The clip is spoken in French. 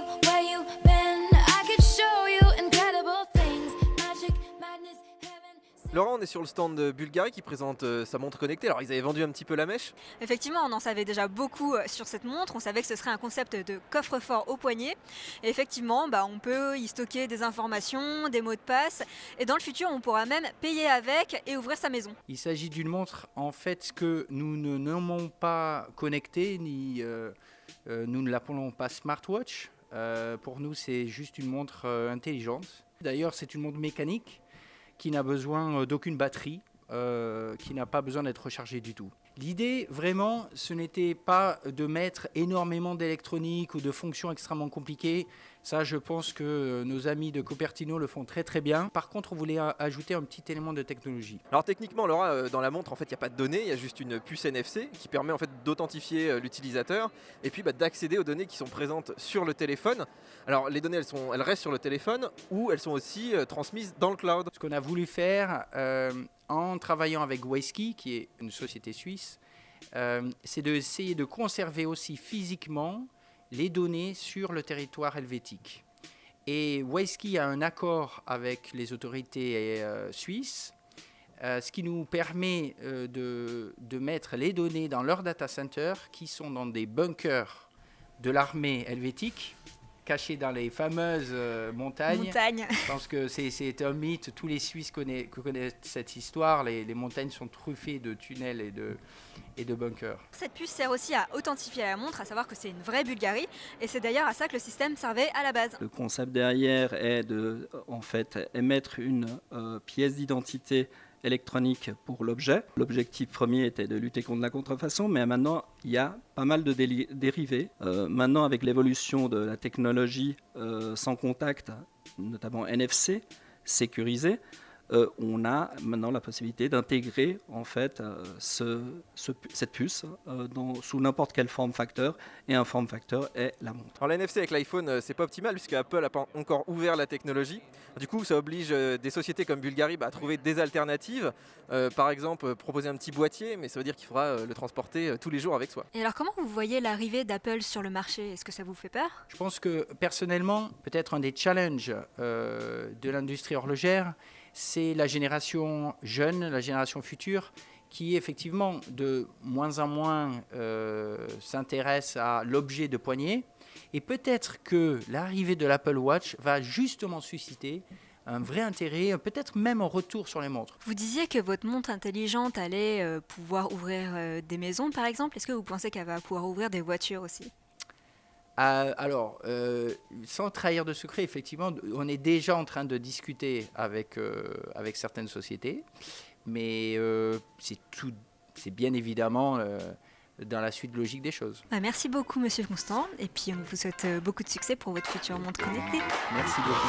you, where you been? I could show you incredible things. Magic, madness, heaven. Laurent, on est sur le stand de Bulgari qui présente sa montre connectée. Alors, ils avaient vendu un petit peu la mèche. Effectivement, on en savait déjà beaucoup sur cette montre. On savait que ce serait un concept de coffre-fort au poignet. Et effectivement, on peut y stocker des informations, des mots de passe. Et dans le futur, on pourra même payer avec et ouvrir sa maison. Il s'agit d'une montre en fait que nous ne nommons pas connectée, ni nous ne l'appelons pas smartwatch. Pour nous, c'est juste une montre intelligente. D'ailleurs, c'est une montre mécanique qui n'a besoin d'aucune batterie, qui n'a pas besoin d'être rechargée du tout. L'idée, vraiment, ce n'était pas de mettre énormément d'électronique ou de fonctions extrêmement compliquées. Ça, je pense que nos amis de Cupertino le font très très bien. Par contre, on voulait ajouter un petit élément de technologie. Alors, techniquement, Laura, dans la montre, en fait, il n'y a pas de données. Il y a juste une puce NFC qui permet en fait d'authentifier l'utilisateur et puis d'accéder aux données qui sont présentes sur le téléphone. Alors, les données, elles restent sur le téléphone ou elles sont aussi transmises dans le cloud. Ce qu'on a voulu faire en travaillant avec Wayski, qui est une société suisse, c'est d'essayer de conserver aussi physiquement les données sur le territoire helvétique. Et Wayski a un accord avec les autorités suisses, ce qui nous permet de mettre les données dans leurs data centers qui sont dans des bunkers de l'armée helvétique, cachés dans les fameuses montagnes. Je pense que c'est un mythe, tous les Suisses connaissent cette histoire, les montagnes sont truffées de tunnels et de bunkers. Cette puce sert aussi à authentifier la montre, à savoir que c'est une vraie Bulgari, et c'est d'ailleurs à ça que le système servait à la base. Le concept derrière est de émettre une pièce d'identité électronique pour l'objet. L'objectif premier était de lutter contre la contrefaçon, mais maintenant il y a pas mal de dérivés. Maintenant, avec l'évolution de la technologie sans contact, notamment NFC, sécurisée, on a maintenant la possibilité d'intégrer en fait cette puce sous n'importe quel form factor, et un form factor est la montre. Alors, la NFC avec l'iPhone, c'est pas optimal puisque Apple n'a pas encore ouvert la technologie. Du coup, ça oblige des sociétés comme Bulgari à trouver des alternatives. Par exemple, proposer un petit boîtier, mais ça veut dire qu'il faudra le transporter tous les jours avec soi. Et alors, comment vous voyez l'arrivée d'Apple sur le marché? Est-ce que ça vous fait peur? Je pense que personnellement, peut-être un des challenges de l'industrie horlogère, c'est la génération jeune, la génération future, qui effectivement de moins en moins s'intéresse à l'objet de poignet. Et peut-être que l'arrivée de l'Apple Watch va justement susciter un vrai intérêt, peut-être même un retour sur les montres. Vous disiez que votre montre intelligente allait pouvoir ouvrir des maisons, par exemple. Est-ce que vous pensez qu'elle va pouvoir ouvrir des voitures aussi? Alors, sans trahir de secret, effectivement, on est déjà en train de discuter avec certaines sociétés, mais c'est bien évidemment dans la suite logique des choses. Merci beaucoup, Monsieur Constant, et puis on vous souhaite beaucoup de succès pour votre future montre connectée. Merci beaucoup.